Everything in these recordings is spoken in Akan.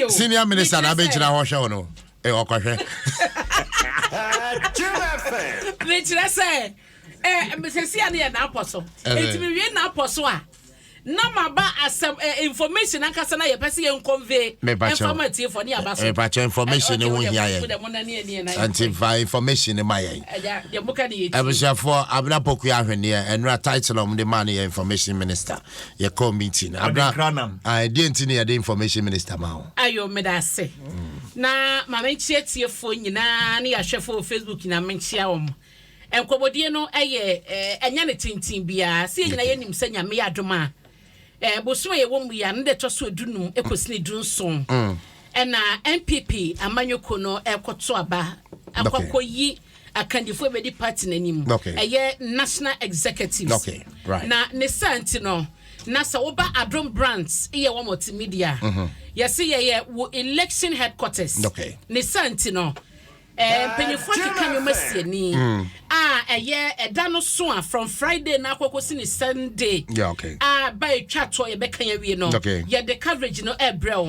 Senior minister na be jina ho hwe no. Okwahwe. Richard say Mrs. Ania na apostle. Enti me wie na apostle a. Na maba asem information ankasa na ye pese ye convey informative for ni abaso. Information e won hia ye. Anti information e mayen. De muka ni yeti. Abusha for abna poku ahwene e enra title of the man ye information minister. Ye call meeting. Abna I didn't need the information minister ma. Ayo me da se. Na mama nchie tiefo nyina na ya hwefo Facebook na menchia wo. Enkobodie no eye enya ne tintin bia se nyina ye nim sanya me adoma. Boso ye wo mu ya nde toso adunum ekosini dunson. Na NPP amanyoko no ekoto aba akwakoyi akandifo be di party nanim. Eye national executive. Okay, right. Na ne santi no na sa oba Adom brands ye wo multimedia. Yesi ye wo election headquarters. Okay. Ne santi no penifo kika masiani eye eda no so from Friday na akokosi ni Sunday. Yeah, okay. By chat to ye beka ya wie no. Okay. Ye the coverage no ebrel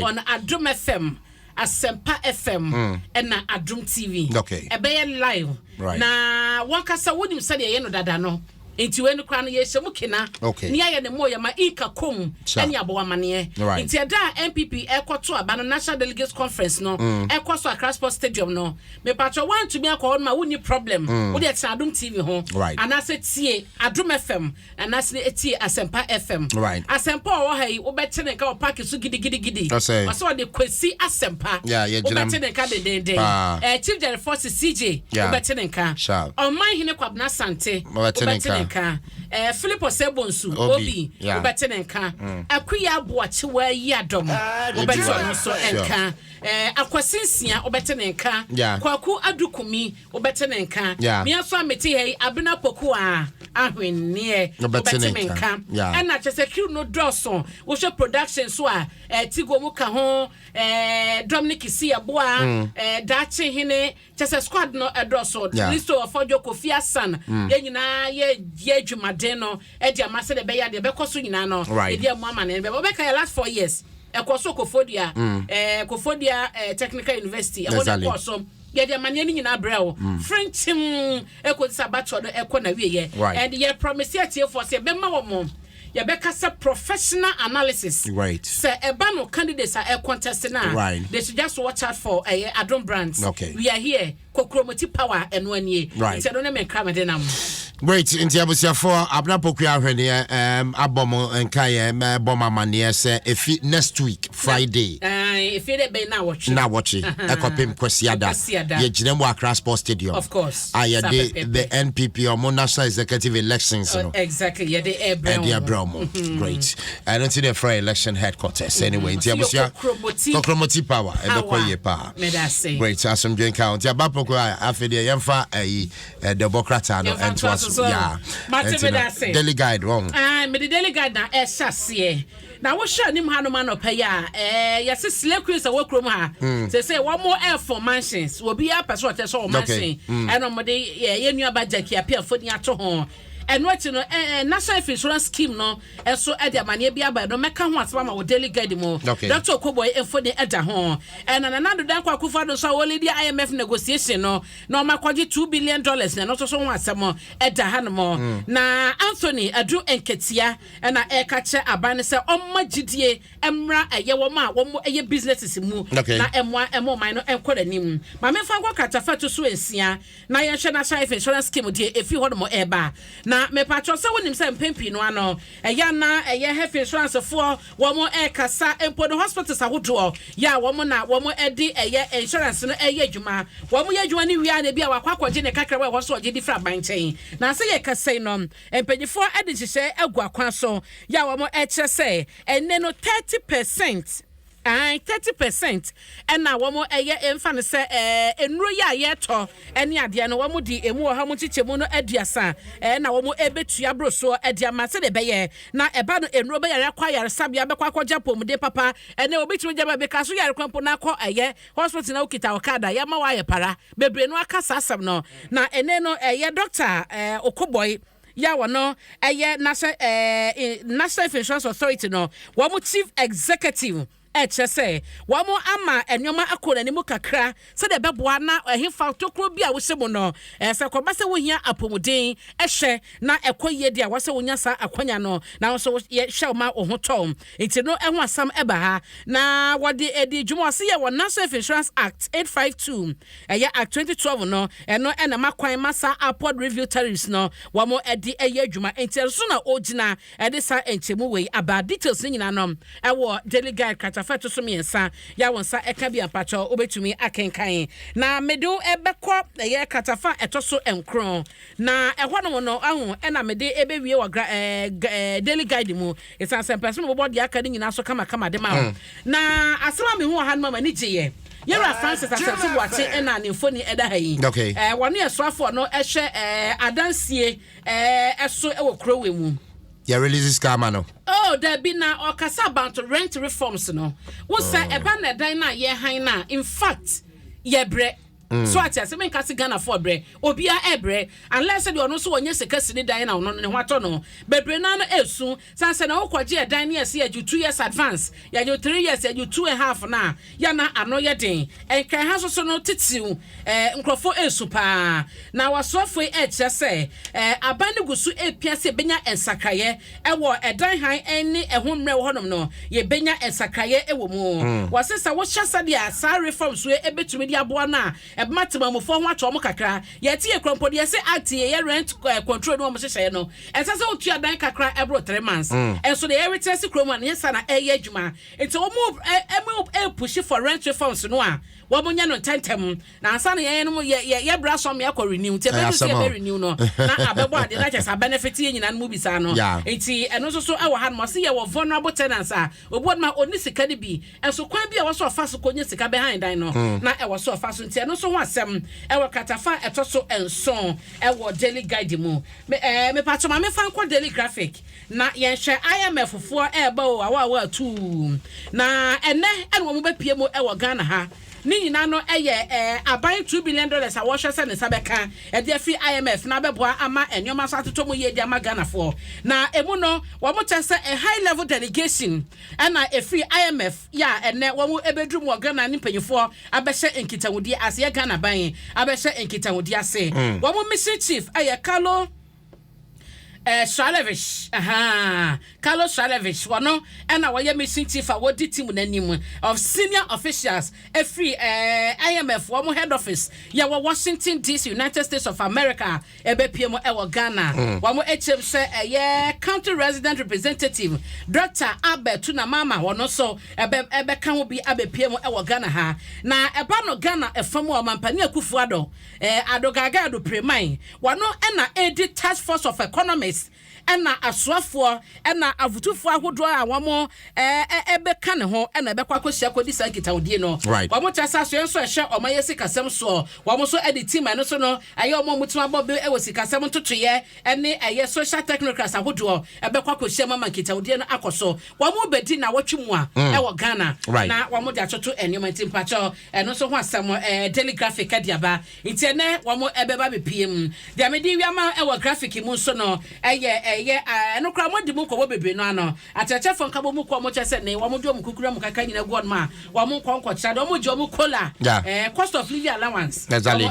on Adom FM, Asempa FM and na Adom TV. Okay. Ebe live. Right. Na wankasa wonim sade ye no dada no. Enti wenu kwa no ye hye kena. Okay. Ni aye ne moya ma inka kom eni abowamane. Enti eda NPP ekoto aba no National Delegates Conference no ekoso Accra Sports Stadium no. Me patcho want to me akọ ma woni problem. Wo de Adom TV ho. Anase tie Adom FM, anase tie Asempa FM. Asempa wo ha yi wo bete ne ka o park so gidi. Waso de kwesi Asempa. Wo bete ne ka de. Chief General Force CJ wo bete ne ka. Oman hine kwabna sante. Wo bete Philip Osebonsu Obi Obetenenka Akuya Boachi wa yi Adom Obetenenka so enka akwasinsia Obetenenka Kwaku Adukumi Obetenenka miaso ameti hei abena poku a ahwennie Obetenenka na chese kiru no doso wo hwe production so a tigo mu ka ho Dominic Siaboa dachi hine chese squad no doso listo ofojo Kofi Asan ye nyina ye dwumade no e dia mase de be ya de be koso nyina no e dia mu amane be be ka last 4 years e koso Kofodia Technical University e won koso ye dia mane ni nyina brel French e ko sabato do e ko na wiye and ye promise ye for say be ma wo mo ye be kasa professional analysis say eba no candidates are contest na they should just watch out for Adom brands. We are here kokromoti power and one year say don't me kra me nam. Great, inti abusiafo abna poku ahwene abomo enkaye boma mane se efi next week Friday efi de be na watch ekopem kwasiada ye ginemu Accra Sports Stadium. Of course the NPP or national executive elections no exactly ye the Abraham. Great, I don't see the for election headquarters anyway inti abusia kokromoti power ebekoye pa great asem dwen count abapoku afede yemfa democrat no and daily guide wrong. Me the daily guide na esase. Na wo hwa nim hanom anopa ya yesi slay queens awokrom ha. Say one more air for mansions. Will be a person that so mansion. And on the ye nua budget ki apia fodi ato ho. And what you know, national insurance scheme no, and so at the money be about no make one swam with daily guide more. Dr. Koboy and for the edda home. And another danko kufado so only the IMF negotiation no makwaji $2 billion na not so one some edda hanmo. Na Anthony Adu Enketia and a catcher abane say GDA emra a yewoma one more businesses mu na M1 minor and quadranim. My men fango katafa to Swensia na national insurance scheme if you hold more eba. Na me patro se wonim se mpempi no ano eya na eya health insurance for womo e kasa empo no hospitals ahodo ya womo edi eya insurance no eya adwuma womo ya adwuma ni wia na bia wakwakoje ne kakra we hoso oje di fra banchen na se ye kasa no empanyifo edi hihye agu akwan so ya womo e kire se enne no 30% 30% and now one more enfan say enro ya yeto ene ade no wo di emu ha mu chichemu no aduasa na wo ebetua broso ade amase de beye na eba no enro be yare kwa yare sabia be kwa kwaja pomde papa ene obitumi jaba be kaso yare kwampo na ko hospital na ukita okada ya ma wa ye para bebre no akasa asam no na ene no doctor okoboy ya wono national insurance authority no wo chief executive kyerɛ wamo ama enyoma akɔ n'animu kakra sɛ de bɛboa na ɛhefa tokro bi a wohyɛ mu no sɛ kɔba sɛ wohia apomuden ɛhwɛ na ɛkɔ yie di a wɔsɛ wonya sa akwanya no na nso yɛhwɛ ma wo ho tɔm nti no ɛho asam ɛba ha na wɔde edi dwuma ɔsɛ yɛ wɔ National Insurance Act 852 ɛyɛ Act 2012 no ɛno ɛna makwan masa upward review tariffs no wɔmo ɛde ɛyɛ adwuma nti ɛso na ogyina ɛde sa nkyɛmu wei aba details ne nyina no ɛwɔ daily guide katafa to so miɛnsa ya wɔn sa ɛka bi apakyɛ obetumi akenkan na medo ɛbɛkɔ ɛyɛ katafa ɛtɔ so nkron na ɛhɔ no no ahu ɛna mede ɛbɛwie wɔ daily guide mu ɛsan sɛ mpɛso no bɔbɔ de aka ne nyina so kama de ma na asɛm me hu ha no mama ni gye Yera Francis asɛmfo boate ɛna ne mfoni ɛda ha yi wɔne ɛsoafo no ɛhwɛ adansie ɛso ɛwɔ kurowe mu ya release scammer no oh there be na okasa about rent reforms no wo say eba na dan na ye han na in fact ye bre so ati ase men kasi Ghana for bre obia ebre unless the ono so wonye sika sini dan na ono ne hwato no bebre na no esu sanse na wokwaje dan na ase aju 2 years advance ya ju 3 years ya ju 2.5 na ya na ano ye den enkan ha so no titiu nkrofo esu pa na wasofo kye se aban ne gusu epia se benya ensakraye ewo edan han eni ehomre wo honom no ye benya ensakraye ewo mu wasesa wo hyasa dia sa reforms we ebetumi dia boa na ebmatima mo fo ho atwo mo kakra ye tie krompo de se act ye rent control no mo hyehyɛ no ensa se otua dan kakra ebro 3 months enso de everything se kroma na yesa na eye adwuma enti wo mo push for rent reforms no a wo mo nya no tentem na ansa na ye no ye bra so me akɔ renew te be se be renew no na abebo ade na kyesa benefit ye nyina no mu bisa no enti eno so ɛwɔ ha no mo se ye wo vulnerable tenants a obo ma oni sika de bi enso kwan bi a wo so fa so konye sika behind dan no na ɛwɔ so fa so enti eno so ho asɛm ɛwɔ katafa ɛtɔ so enson ɛwɔ daily guide mu me patro ma me fan kɔ daily graphic na yɛhwɛ IMF foɔ ɛba o awa tu na ɛnɛ ɛno mo bepie mu ɛwɔ Ghana ha ni nyina no ɛyɛ aban $2 billion a wɔhwɛ sɛ ne sabɛka ɛde afi IMF na bɛboa ama enyoma so atoto mu yɛ di ama Ghana foɔ na emu no wɔn kyɛ sɛ a high level delegation ɛna efi IMF ya ɛnɛ wɔn ebedru mu Ghana ne mpanyinfoɔ abɛhyɛ nkitawudi ase yɛ Ghana ban abɛhyɛ nkitawudi ase wɔn mission chief ɛyɛ Shalevich Carlos Shalevich wano ena waye mission chief a wodi team nanim of senior officials every IMF wo head office ya wo Washington DC United States of America ebepie mo ewo Ghana wo HM se county resident representative Dr. Albert na mama wono so ebe kan wo bi abepie mo ewo Ghana ha na eba no Ghana efam wo mampani akufuado adogaga do preman wono ena edit task force of economists ena asoafo ena avutufo ahodo a womo ebeka ne ho ena ebekwa kohyia kodi sankitawdie no womo kyasa so enso ehye omaye sikasem so womo so edit team eno so no aye omo mutima bobe ewo sikasem ntotoye ene aye social technocrats ahodo ebekwa kohyia mama nkitawdie no akoso womo bedi na wotwemu a ewo Ghana na womo de atoto enwoma timpacho eno so ho asem daily graphic adiaba nti ene womo ebeba bepiem de amedi wiama ewo graphic mu so no no kra mo di mu ko bebre no ano acheche fon ka bo mu ko mo chese ne wo mo di o mu kukura mu kaka nyina gu on ma wo mo nko kyade wo mo di o mu kola cost of living allowance exactly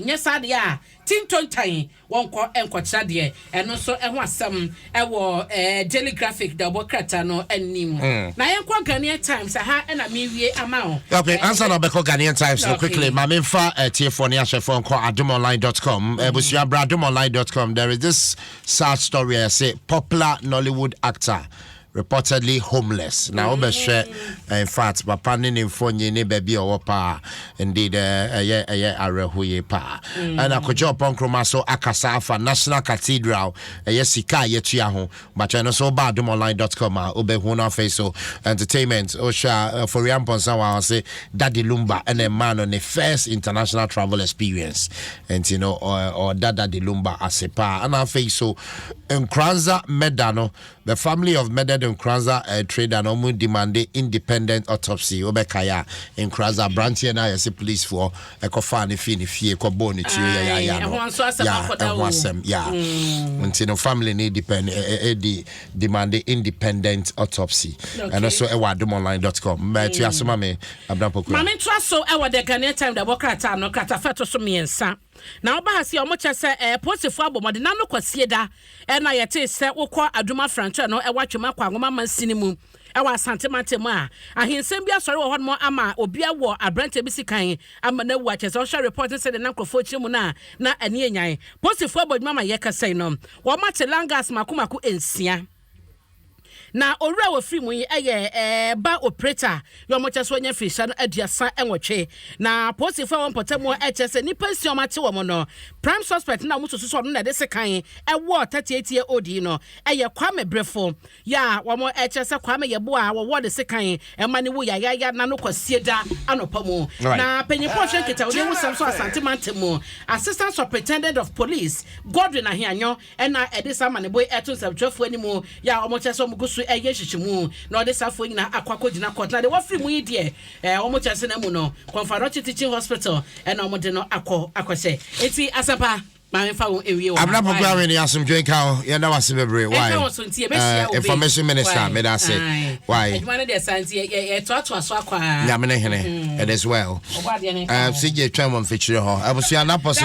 nye sade a tintontan wonko enkokyade de eno so eho asem ewo daily graphic da bokrata no anim na yenko Ghanaian Times ha na mewie ama ho okay answer no beko Ghanaian Times no quickly ma memfa tie ne ahwefo nko adomonline.com busia adomonline.com there is this sad story I say popular Nollywood actor reportedly homeless. Now, in fact, papa ni mfonye ni baby opa indeed arehuye pa. And akojo upon kromaso akasa for National Cathedral sika yetua ho. But no so ba adomonline.com obehu na face so entertainment osha for yamponsa wa say Daddy Lumba and a man on the first international travel experience and or Daddy Lumba asepa and our face so Nkranza Medano the family of murdered Nkranza trader no demanded independent autopsy obekaya Nkranza branch na yes police for ekofa ne fie ko bone tu ya no family need demand independent autopsy and also adomonline.com but to asoma me abrampoku mame to so the Ghanaian time the bokrata no krata feto so miensa na oba hase omo chese posifo abomode na no kwasie da na yete se wokọ aduma franchise no watwema kwa ngoma mansini mu ewa santimante mu a ahensem bia sori wo hono ama obi awo abrante bi sikan ama na wu achese o share report say the nankofo chimu na ani enyan posifo aboduma ma yekasai no wo mate langas makomako ensia na owura wo free mu eye ba operator yo mo cheso nya fisha no aduasa enwotwe na posifo won potamo chese ni pension mate wo mo no prime suspect na mo soso no na de sekan ewo 38 old no eye kwame brefo ya wo mo chese kwame yebo a wo de sekan emane wo ya na no kwasieda anopamu na penyipo hwe kita wo de wo sam so asante mu assistant superintendent of police Godwin Ahianyo na edisa mane boy eto sabtwafo animu ya wo mo cheso mo gusu eye hyehyemu na ode safo nyina akwakogina court na de wafri mu yidie omo chese na mu no Confederate Teaching Hospital na omo de no akwose enti asapa ma mfa wo ewie wo abna program ni asomdwe ka ye na wase bebre why information minister me da say why adwuma de santi ye to aso akwa ya me ne hene it is well CJ twam feature ho abusua na poso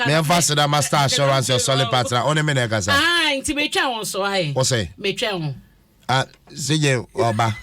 me mfa seda master assurance your solid partner on me na kasa enti me twa won so ai wo say me twa won CJ oba